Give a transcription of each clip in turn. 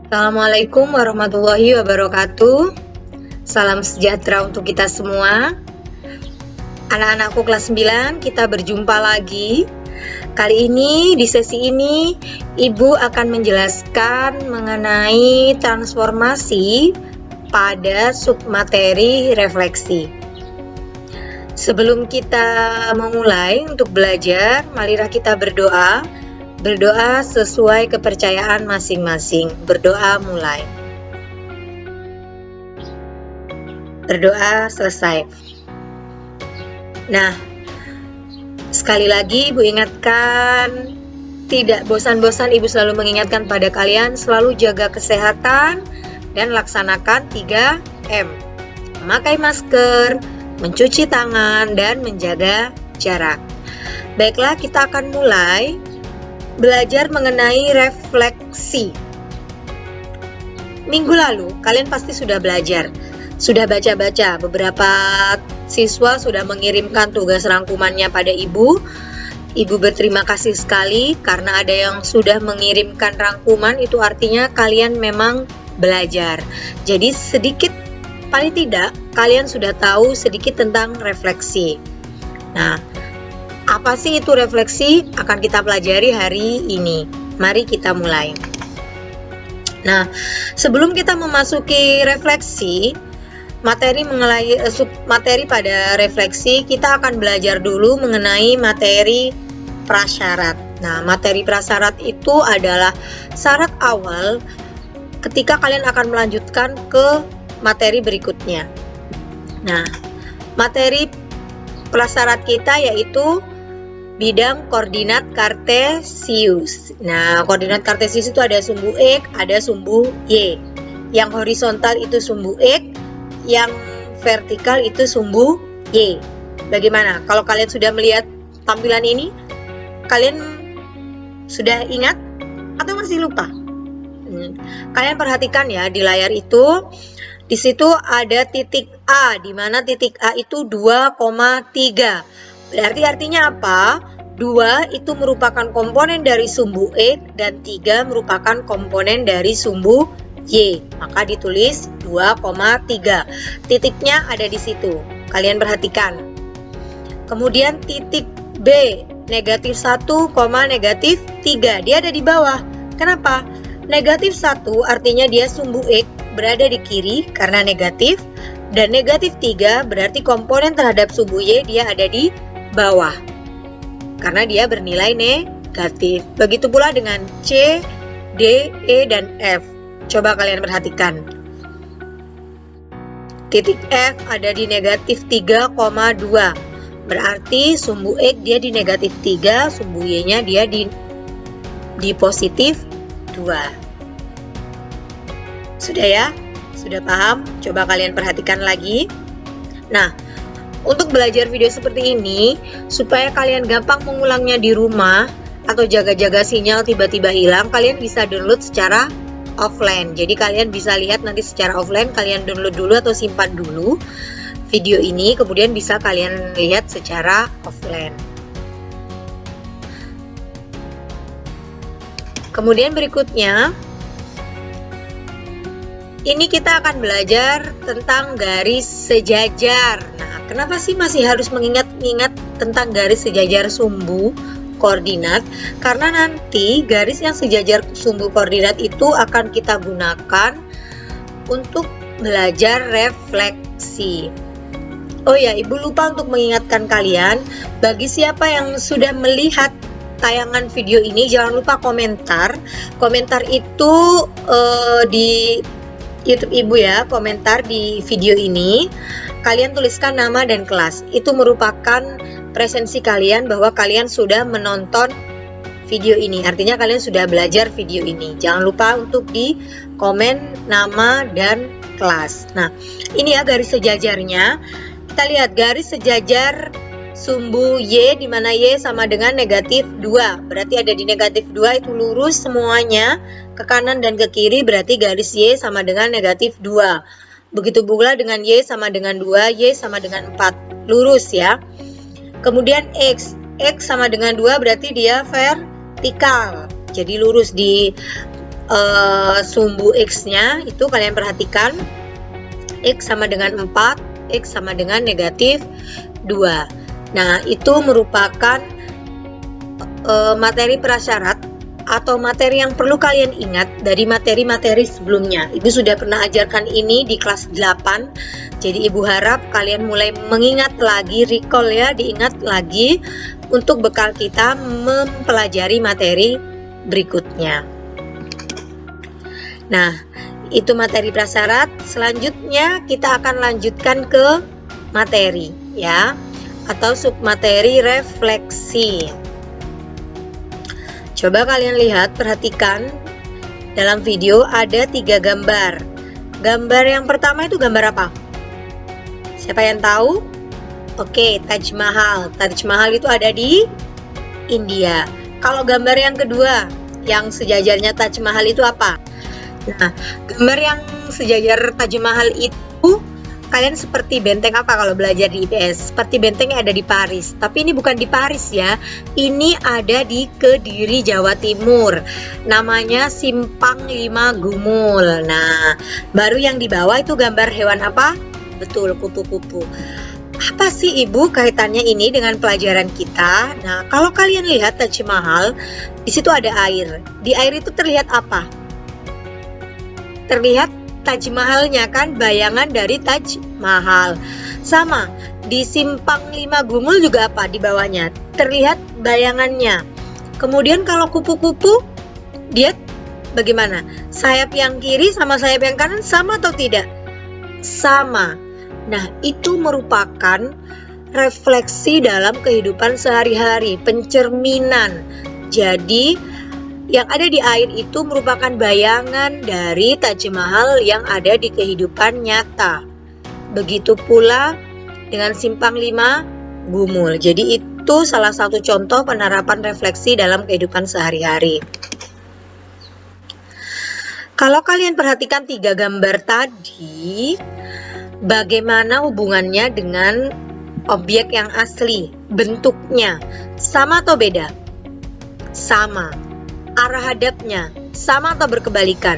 Assalamualaikum warahmatullahi wabarakatuh. Salam sejahtera untuk kita semua. Anak-anakku kelas 9, kita berjumpa lagi. Kali ini, di sesi ini, Ibu akan menjelaskan mengenai transformasi pada submateri refleksi. Sebelum kita memulai untuk belajar, marilah kita berdoa. Berdoa sesuai kepercayaan masing-masing. Berdoa mulai. Berdoa selesai. Nah, sekali lagi Ibu ingatkan, tidak bosan-bosan Ibu selalu mengingatkan pada kalian selalu jaga kesehatan dan laksanakan 3M. Memakai masker, mencuci tangan, dan menjaga jarak. Baiklah, kita akan mulai belajar mengenai refleksi. Minggu lalu, kalian pasti sudah belajar, sudah baca-baca. Beberapa siswa sudah mengirimkan tugas rangkumannya pada Ibu. Ibu berterima kasih sekali karena ada yang sudah mengirimkan rangkuman, itu artinya kalian memang belajar. Jadi sedikit, paling tidak, kalian sudah tahu sedikit tentang refleksi. Nah, apa sih itu refleksi? Akan kita pelajari hari ini. Mari kita mulai. Nah, sebelum kita memasuki refleksi, materi pada refleksi, kita akan belajar dulu mengenai materi prasyarat. Nah, materi prasyarat itu adalah syarat awal ketika kalian akan melanjutkan ke materi berikutnya. Nah, materi prasyarat kita yaitu bidang koordinat kartesius. Nah, koordinat kartesius itu ada sumbu X, ada sumbu Y. Yang horizontal itu sumbu X, yang vertikal itu sumbu Y. Bagaimana? Kalau kalian sudah melihat tampilan ini, kalian sudah ingat atau masih lupa? Kalian perhatikan ya di layar itu, di situ ada titik A, di mana titik A itu 2,3. Berarti artinya apa? 2 itu merupakan komponen dari sumbu X dan 3 merupakan komponen dari sumbu Y. Maka ditulis 2,3. Titiknya ada di situ. Kalian perhatikan. Kemudian titik B, negatif 1, negatif 3. Dia ada di bawah. Kenapa? Negatif 1 artinya dia sumbu X berada di kiri karena negatif. Dan negatif 3 berarti komponen terhadap sumbu Y dia ada di bawah karena dia bernilai negatif. Begitu pula dengan C, D, E, dan F. Coba kalian perhatikan. Titik F ada di negatif 3,2. Berarti sumbu X dia di negatif 3, sumbu Y-nya dia di positif 2. Sudah ya? Sudah paham? Coba kalian perhatikan lagi. Nah, untuk belajar video seperti ini, supaya kalian gampang mengulangnya di rumah atau jaga-jaga sinyal tiba-tiba hilang, kalian bisa download secara offline. Jadi kalian bisa lihat nanti secara offline, kalian download dulu atau simpan dulu video ini, kemudian bisa kalian lihat secara offline. Kemudian berikutnya, ini kita akan belajar tentang garis sejajar. Nah, kenapa sih masih harus mengingat tentang garis sejajar sumbu koordinat? Karena nanti garis yang sejajar sumbu koordinat itu akan kita gunakan untuk belajar refleksi. Oh ya, Ibu lupa untuk mengingatkan kalian, bagi siapa yang sudah melihat tayangan video ini, jangan lupa komentar. Komentar itu di YouTube Ibu ya, komentar di video ini. Kalian tuliskan nama dan kelas. Itu merupakan presensi kalian bahwa kalian sudah menonton video ini. Artinya kalian sudah belajar video ini. Jangan lupa untuk di komen nama dan kelas. Nah, ini ya garis sejajarnya. Kita lihat garis sejajar sumbu Y, di mana Y sama dengan negatif 2. Berarti ada di negatif 2 itu lurus semuanya ke kanan dan ke kiri, berarti garis Y sama dengan negatif 2. Begitu pula dengan Y sama dengan 2, Y sama dengan 4. Lurus ya. Kemudian X sama dengan 2 berarti dia vertikal. Jadi lurus di sumbu X-nya itu kalian perhatikan, X sama dengan 4, X sama dengan negatif 2. Nah, itu merupakan materi prasyarat atau materi yang perlu kalian ingat dari materi-materi sebelumnya. Ibu sudah pernah ajarkan ini di kelas 8. Jadi Ibu harap kalian mulai mengingat lagi, recall ya, diingat lagi untuk bekal kita mempelajari materi berikutnya. Nah, itu materi prasyarat. Selanjutnya kita akan lanjutkan ke materi ya, atau submateri refleksi. Coba kalian lihat, perhatikan dalam video ada 3 gambar. Gambar yang pertama itu gambar apa? Siapa yang tahu? Oke, Taj Mahal. Taj Mahal itu ada di India. Kalau gambar yang kedua, yang sejajarnya Taj Mahal itu apa? Nah, gambar yang sejajar Taj Mahal itu kalian seperti benteng apa kalau belajar di IPS? Seperti benteng yang ada di Paris. Tapi ini bukan di Paris ya. Ini ada di Kediri, Jawa Timur. Namanya Simpang 5 Gumul. Nah, baru yang di bawah itu gambar hewan apa? Betul, kupu-kupu. Apa sih Ibu kaitannya ini dengan pelajaran kita? Nah, kalau kalian lihat Taj Mahal, di situ ada air. Di air itu terlihat apa? Terlihat Taj Mahalnya kan, bayangan dari Taj Mahal. Sama, di Simpang 5 Gumul juga apa di bawahnya? Terlihat bayangannya. Kemudian kalau kupu-kupu, dia bagaimana? Sayap yang kiri sama sayap yang kanan sama atau tidak? Sama. Nah, itu merupakan refleksi dalam kehidupan sehari-hari, pencerminan. Jadi, yang ada di air itu merupakan bayangan dari Taj Mahal yang ada di kehidupan nyata. Begitu pula dengan Simpang 5 Gumul. Jadi itu salah satu contoh penerapan refleksi dalam kehidupan sehari-hari. Kalau kalian perhatikan 3 gambar tadi, bagaimana hubungannya dengan objek yang asli? Bentuknya sama atau beda? Sama. Arah hadapnya sama atau berkebalikan?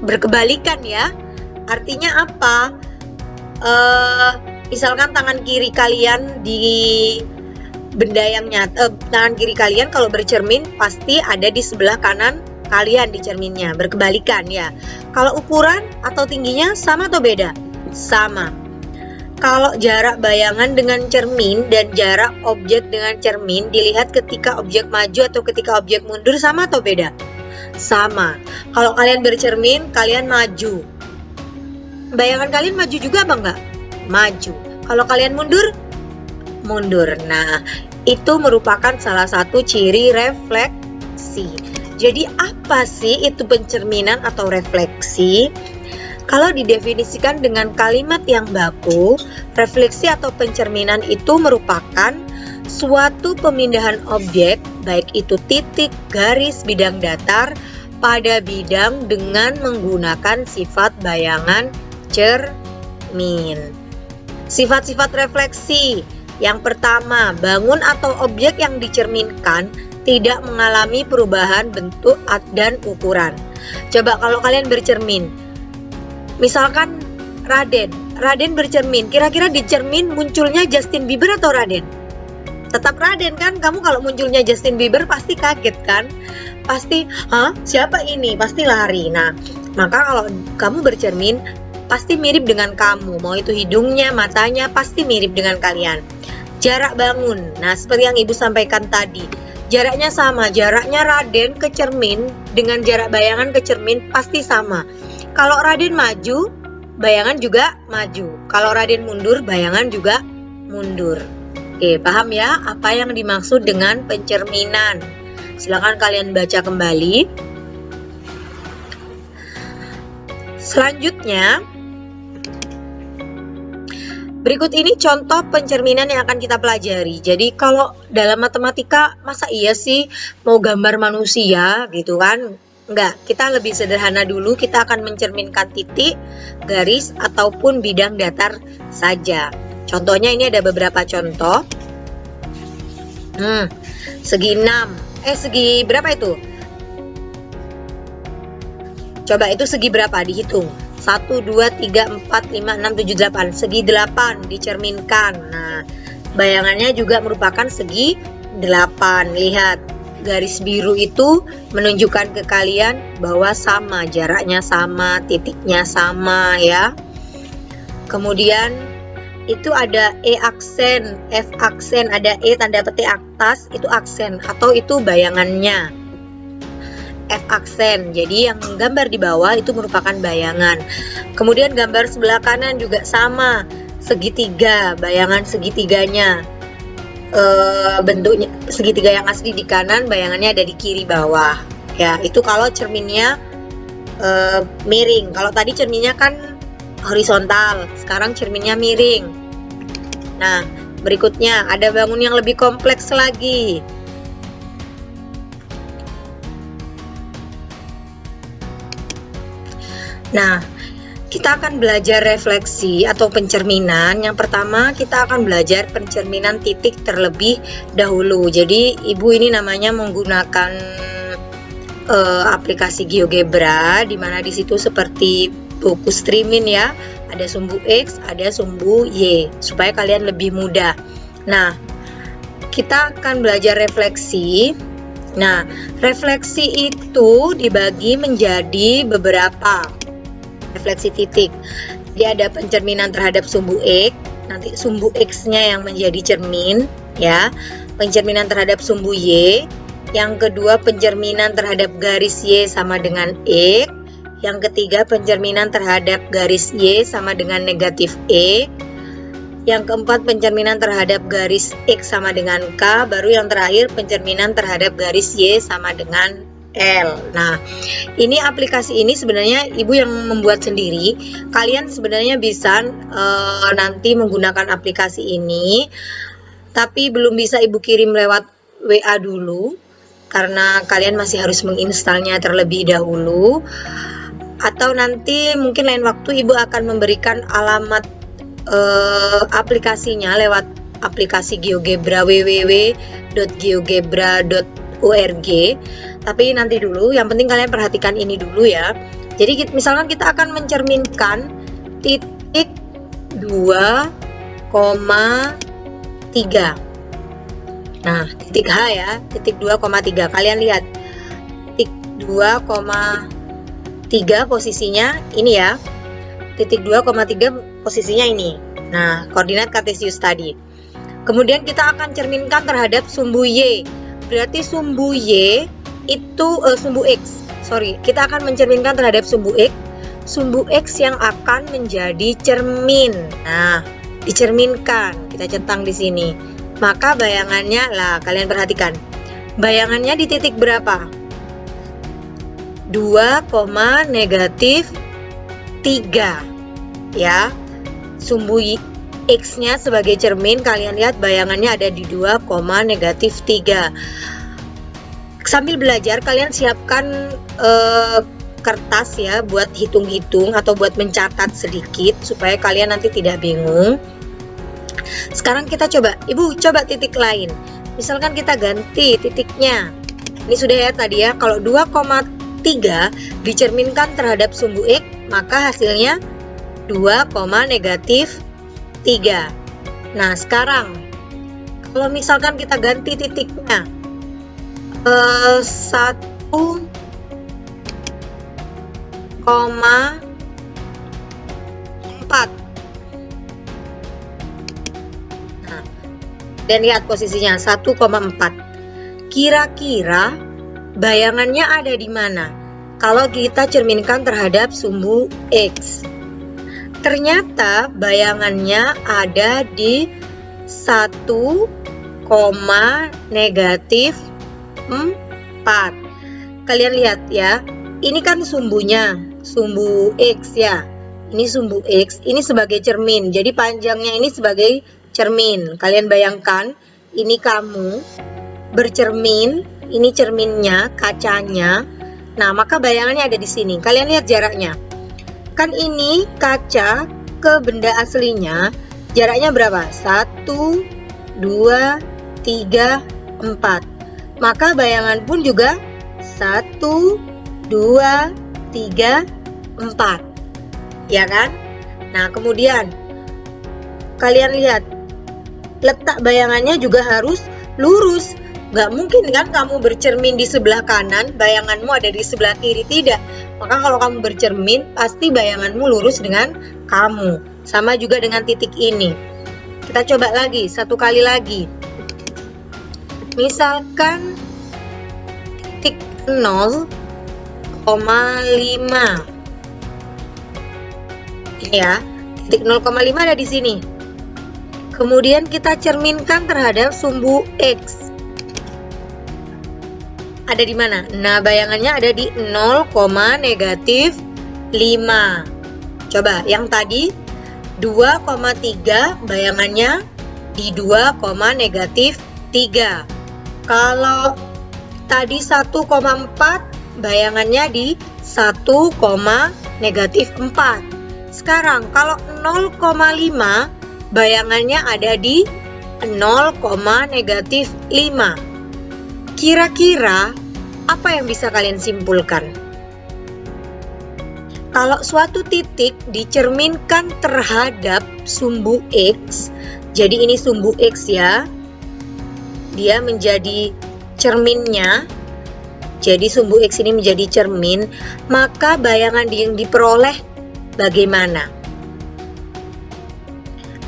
Berkebalikan ya. Artinya apa? Misalkan tangan kiri kalian di benda yang nyata, tangan kiri kalian kalau bercermin pasti ada di sebelah kanan kalian di cerminnya. Berkebalikan ya. Kalau ukuran atau tingginya sama atau beda? Sama. Kalau jarak bayangan dengan cermin dan jarak objek dengan cermin dilihat ketika objek maju atau ketika objek mundur sama atau beda? Sama. Kalau kalian bercermin, kalian maju. Bayangan kalian maju juga apa enggak? Maju. Kalau kalian mundur? Mundur. Nah, itu merupakan salah satu ciri refleksi. Jadi apa sih itu pencerminan atau refleksi? Kalau didefinisikan dengan kalimat yang baku, refleksi atau pencerminan itu merupakan suatu pemindahan objek, baik itu titik, garis, bidang datar, pada bidang dengan menggunakan sifat bayangan cermin. Sifat-sifat refleksi. Yang pertama, bangun atau objek yang dicerminkan tidak mengalami perubahan bentuk dan ukuran. Coba kalau kalian bercermin, misalkan Raden bercermin, kira-kira di cermin munculnya Justin Bieber atau Raden? Tetap Raden kan? Kamu kalau munculnya Justin Bieber pasti kaget kan? Pasti, hah? Siapa ini? Pasti lari. Nah, maka kalau kamu bercermin, pasti mirip dengan kamu. Mau itu hidungnya, matanya, pasti mirip dengan kalian. Jarak bangun. Nah, seperti yang Ibu sampaikan tadi. Jaraknya sama. Jaraknya Raden ke cermin dengan jarak bayangan ke cermin pasti sama. Kalau Raden maju, bayangan juga maju. Kalau Raden mundur, bayangan juga mundur. Oke, paham ya apa yang dimaksud dengan pencerminan? Silakan kalian baca kembali. Selanjutnya, berikut ini contoh pencerminan yang akan kita pelajari. Jadi kalau dalam matematika, masa iya sih mau gambar manusia gitu kan? Enggak, kita lebih sederhana dulu, kita akan mencerminkan titik, garis, ataupun bidang datar saja. Contohnya ini ada beberapa contoh. Segi 6, segi berapa itu? Coba itu segi berapa? Dihitung. 1, 2, 3, 4, 5, 6, 7, 8. Segi 8 dicerminkan. Nah, bayangannya juga merupakan segi 8. Lihat, garis biru itu menunjukkan ke kalian bahwa sama, jaraknya sama, titiknya sama ya. Kemudian itu ada E aksen, F aksen, ada E tanda petik atas, itu aksen atau itu bayangannya. F aksen, jadi yang gambar di bawah itu merupakan bayangan. Kemudian gambar sebelah kanan juga sama, segitiga, bayangan segitiganya. Bentuknya segitiga yang asli di kanan, bayangannya ada di kiri bawah. Ya, itu kalau cerminnya miring. Kalau tadi cerminnya kan horizontal, sekarang cerminnya miring. Nah, berikutnya ada bangun yang lebih kompleks lagi. Nah, kita akan belajar refleksi atau pencerminan. Yang pertama, kita akan belajar pencerminan titik terlebih dahulu. Jadi, Ibu ini namanya menggunakan aplikasi GeoGebra, di mana di situ seperti buku streaming ya. Ada sumbu X, ada sumbu Y, supaya kalian lebih mudah. Nah, kita akan belajar refleksi. Nah, refleksi itu dibagi menjadi beberapa refleksi titik. Dia ada pencerminan terhadap sumbu X, nanti sumbu X-nya yang menjadi cermin ya. Pencerminan terhadap sumbu Y, yang kedua pencerminan terhadap garis Y sama dengan X, yang ketiga pencerminan terhadap garis Y sama dengan negatif E, yang keempat pencerminan terhadap garis X sama dengan K, baru yang terakhir pencerminan terhadap garis Y sama dengan L. Nah, ini aplikasi ini sebenarnya Ibu yang membuat sendiri. Kalian sebenarnya bisa nanti menggunakan aplikasi ini, tapi belum bisa Ibu kirim lewat WA dulu, karena kalian masih harus menginstalnya terlebih dahulu. Atau nanti mungkin lain waktu Ibu akan memberikan alamat aplikasinya lewat aplikasi GeoGebra, www.geogebra.org. Tapi nanti dulu, yang penting kalian perhatikan ini dulu ya. Jadi misalkan kita akan mencerminkan titik 2,3. Nah, titik H ya, titik 2,3. Kalian lihat, titik 2,3 posisinya ini ya. Titik 2,3 posisinya ini. Nah, koordinat kartesius tadi. Kemudian kita akan cerminkan terhadap sumbu Y. Berarti sumbu Y itu sumbu X. Kita akan mencerminkan terhadap sumbu X. Sumbu X yang akan menjadi cermin. Nah, dicerminkan. Kita centang di sini. Maka bayangannya lah, kalian perhatikan. Bayangannya di titik berapa? 2,-3 ya. Sumbu X-nya sebagai cermin, kalian lihat bayangannya ada di 2,-3. Sambil belajar kalian siapkan kertas ya buat hitung-hitung atau buat mencatat sedikit supaya kalian nanti tidak bingung. Sekarang kita coba, Ibu coba titik lain. Misalkan kita ganti titiknya. Ini sudah ya tadi ya, kalau 2,3 dicerminkan terhadap sumbu X, maka hasilnya 2,-3. Nah, sekarang kalau misalkan kita ganti titiknya 1,4. Nah, dan lihat posisinya 1,4. Kira-kira bayangannya ada di mana kalau kita cerminkan terhadap sumbu X? Ternyata bayangannya ada di 1,-4. Kalian lihat ya, ini kan sumbunya, sumbu X ya. Ini sumbu X, ini sebagai cermin. Jadi panjangnya ini sebagai cermin. Kalian bayangkan, ini kamu bercermin, ini cerminnya, kacanya. Nah, maka bayangannya ada di sini. Kalian lihat jaraknya. Kan ini kaca ke benda aslinya, jaraknya berapa? 1, 2, 3, 4. Maka bayangan pun juga 1, 2, 3, 4. Ya kan? Nah, kemudian kalian lihat, letak bayangannya juga harus lurus. Nggak mungkin kan kamu bercermin di sebelah kanan, bayanganmu ada di sebelah kiri, tidak. Maka kalau kamu bercermin, pasti bayanganmu lurus dengan kamu. Sama juga dengan titik ini. Kita coba lagi, satu kali lagi. Misalkan titik 0,5. Ini ya, titik 0,5 ada di sini. Kemudian kita cerminkan terhadap sumbu X. Ada di mana? Nah, bayangannya ada di 0,-5. Coba, yang tadi 2,3 bayangannya di 2,-3. Kalau tadi 1,4 bayangannya di 1,-4. Sekarang kalau 0,5 bayangannya ada di 0,-5. Kira-kira apa yang bisa kalian simpulkan? Kalau suatu titik dicerminkan terhadap sumbu X, jadi ini sumbu X ya, dia menjadi cerminnya, jadi sumbu X ini menjadi cermin, maka bayangan yang diperoleh bagaimana?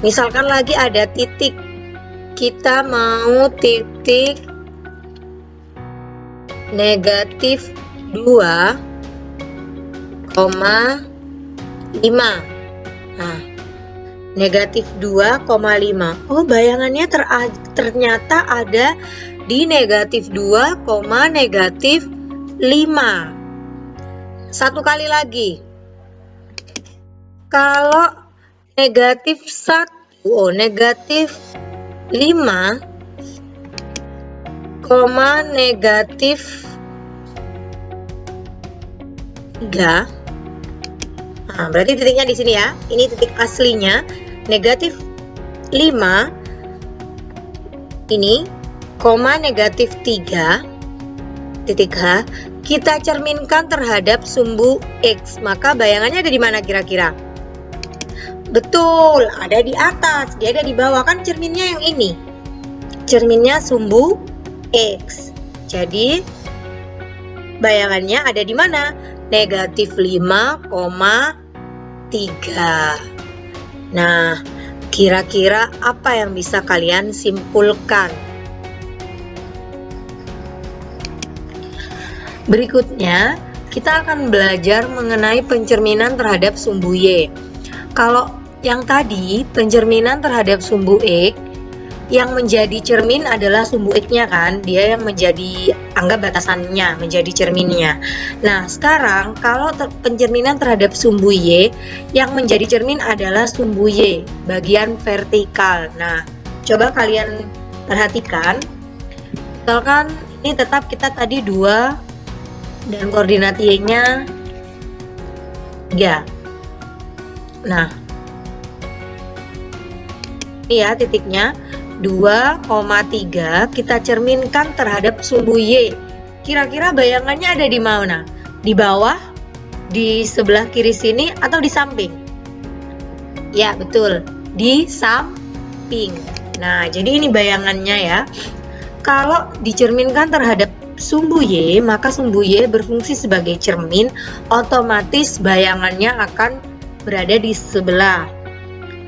Misalkan lagi ada titik, kita mau titik negatif 2,5. Nah, negatif 2,5. Oh, bayangannya ternyata ada di negatif 2,-5. Satu kali lagi. Kalau negatif 1, negatif 5, negatif 3. Nah, berarti titiknya di sini ya. Ini titik aslinya. Negatif 5 ini, negatif 3 titik H, kita cerminkan terhadap sumbu X. Maka bayangannya ada di mana kira-kira? Betul, ada di atas. Dia ada di bawah, kan cerminnya yang ini. Cerminnya sumbu X. Jadi bayangannya ada di mana? Negatif 5,3. Nah, kira-kira apa yang bisa kalian simpulkan? Berikutnya, kita akan belajar mengenai pencerminan terhadap sumbu Y. Kalau yang tadi, pencerminan terhadap sumbu X, yang menjadi cermin adalah sumbu X-nya kan, dia yang menjadi, anggap batasannya, menjadi cerminnya. Nah, sekarang kalau pencerminan terhadap sumbu Y, yang menjadi cermin adalah sumbu Y, bagian vertikal. Nah, coba kalian perhatikan, misalkan ini tetap kita tadi 2, dan koordinat Y-nya 3. Nah, ini ya titiknya 2,3 kita cerminkan terhadap sumbu Y. Kira-kira bayangannya ada di mana? Di bawah, di sebelah kiri sini, atau di samping? Ya, betul, di samping. Nah, jadi ini bayangannya ya. Kalau dicerminkan terhadap sumbu Y, maka sumbu Y berfungsi sebagai cermin, otomatis bayangannya akan berada di sebelah.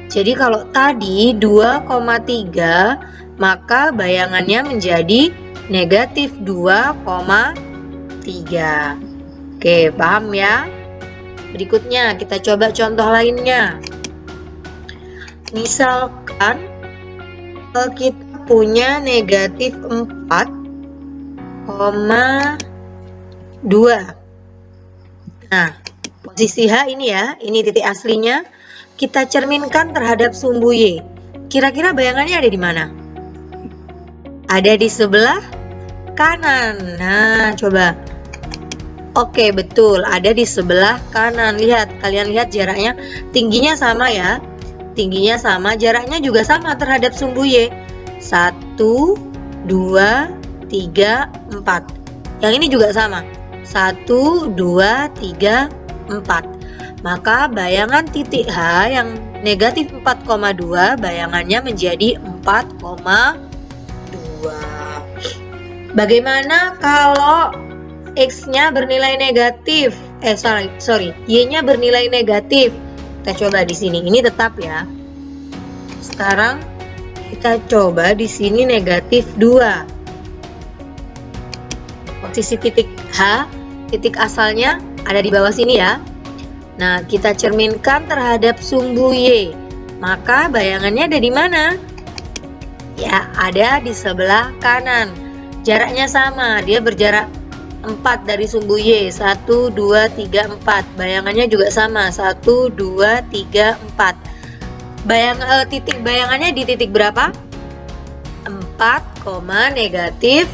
Jadi kalau tadi 2,3, maka bayangannya menjadi negatif 2,3. Oke, paham ya? Berikutnya kita coba contoh lainnya. Misalkan kita punya negatif 4,2. Nah, posisi H ini ya, ini titik aslinya. Kita cerminkan terhadap sumbu Y. Kira-kira bayangannya ada di mana? Ada di sebelah kanan. Nah, coba. Oke, betul, ada di sebelah kanan. Lihat, kalian lihat jaraknya, tingginya sama ya. Tingginya sama, jaraknya juga sama terhadap sumbu Y. 1, 2, 3, 4. Yang ini juga sama. 1, 2, 3, 4. Maka bayangan titik H yang negatif 4,2 bayangannya menjadi 4,2. Bagaimana kalau X-nya bernilai negatif? Y-nya bernilai negatif. Kita coba di sini. Ini tetap ya. Sekarang kita coba di sini negatif 2. Posisi titik H, titik asalnya ada di bawah sini ya. Nah, kita cerminkan terhadap sumbu Y. Maka bayangannya ada di mana? Ya, ada di sebelah kanan. Jaraknya sama, dia berjarak 4 dari sumbu Y. 1, 2, 3, 4. Bayangannya juga sama. 1, 2, 3, 4. Titik bayangannya di titik berapa? 4, negatif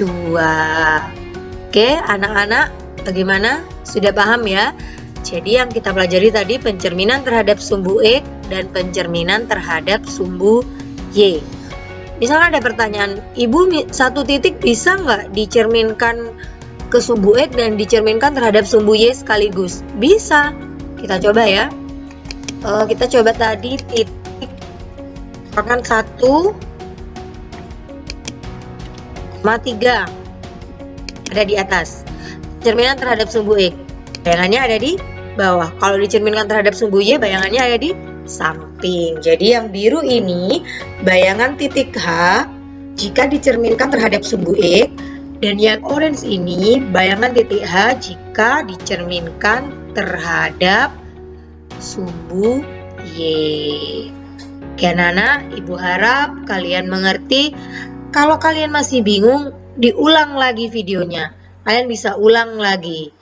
2. Oke, anak-anak, bagaimana? Sudah paham ya? Jadi yang kita pelajari tadi pencerminan terhadap sumbu X dan pencerminan terhadap sumbu Y. Misalnya ada pertanyaan, Ibu satu titik bisa nggak dicerminkan ke sumbu X dan dicerminkan terhadap sumbu Y sekaligus? Bisa. Kita coba ya. Kita coba tadi titik misalkan 1,3 ada di atas. Cerminan terhadap sumbu X. Bayangannya ada di bawah. Kalau dicerminkan terhadap sumbu Y, bayangannya ada di samping. Jadi yang biru ini bayangan titik H jika dicerminkan terhadap sumbu X, dan yang orange ini bayangan titik H jika dicerminkan terhadap sumbu Y. Oke anak-anak, Ibu harap kalian mengerti. Kalau kalian masih bingung, diulang lagi videonya. Kalian bisa ulang lagi.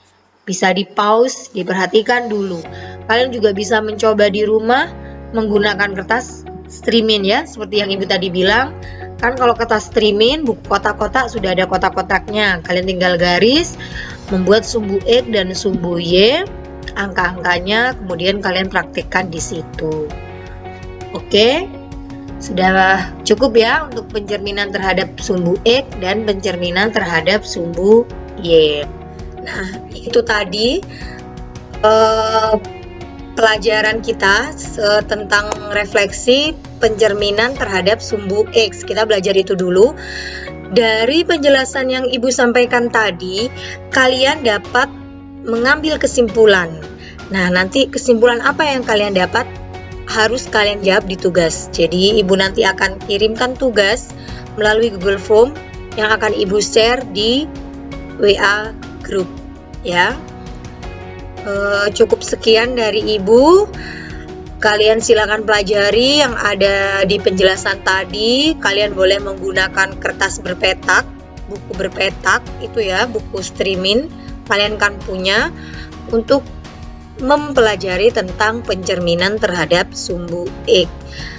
Bisa di pause, diperhatikan dulu. Kalian juga bisa mencoba di rumah menggunakan kertas streamin ya, seperti yang Ibu tadi bilang. Kan kalau kertas streamin, buku kotak-kotak sudah ada kotak-kotaknya. Kalian tinggal garis, membuat sumbu X dan sumbu Y, angka-angkanya, kemudian kalian praktikkan di situ. Oke, sudah cukup ya untuk pencerminan terhadap sumbu X dan pencerminan terhadap sumbu Y. Nah, itu tadi pelajaran kita tentang refleksi pencerminan terhadap sumbu X. Kita belajar itu dulu. Dari penjelasan yang Ibu sampaikan tadi, kalian dapat mengambil kesimpulan. Nah, nanti kesimpulan apa yang kalian dapat harus kalian jawab di tugas. Jadi, Ibu nanti akan kirimkan tugas melalui Google Form yang akan Ibu share di WA grup ya. Cukup sekian dari Ibu. Kalian silakan pelajari yang ada di penjelasan tadi. Kalian boleh menggunakan kertas berpetak, buku berpetak itu ya, buku streamin kalian kan punya untuk mempelajari tentang pencerminan terhadap sumbu X.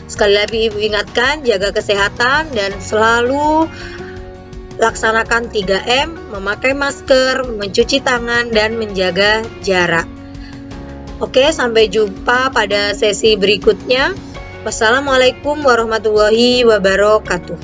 Sekali lagi Ibu ingatkan, jaga kesehatan dan selalu laksanakan 3M, memakai masker, mencuci tangan, dan menjaga jarak. Oke, sampai jumpa pada sesi berikutnya. Wassalamualaikum warahmatullahi wabarakatuh.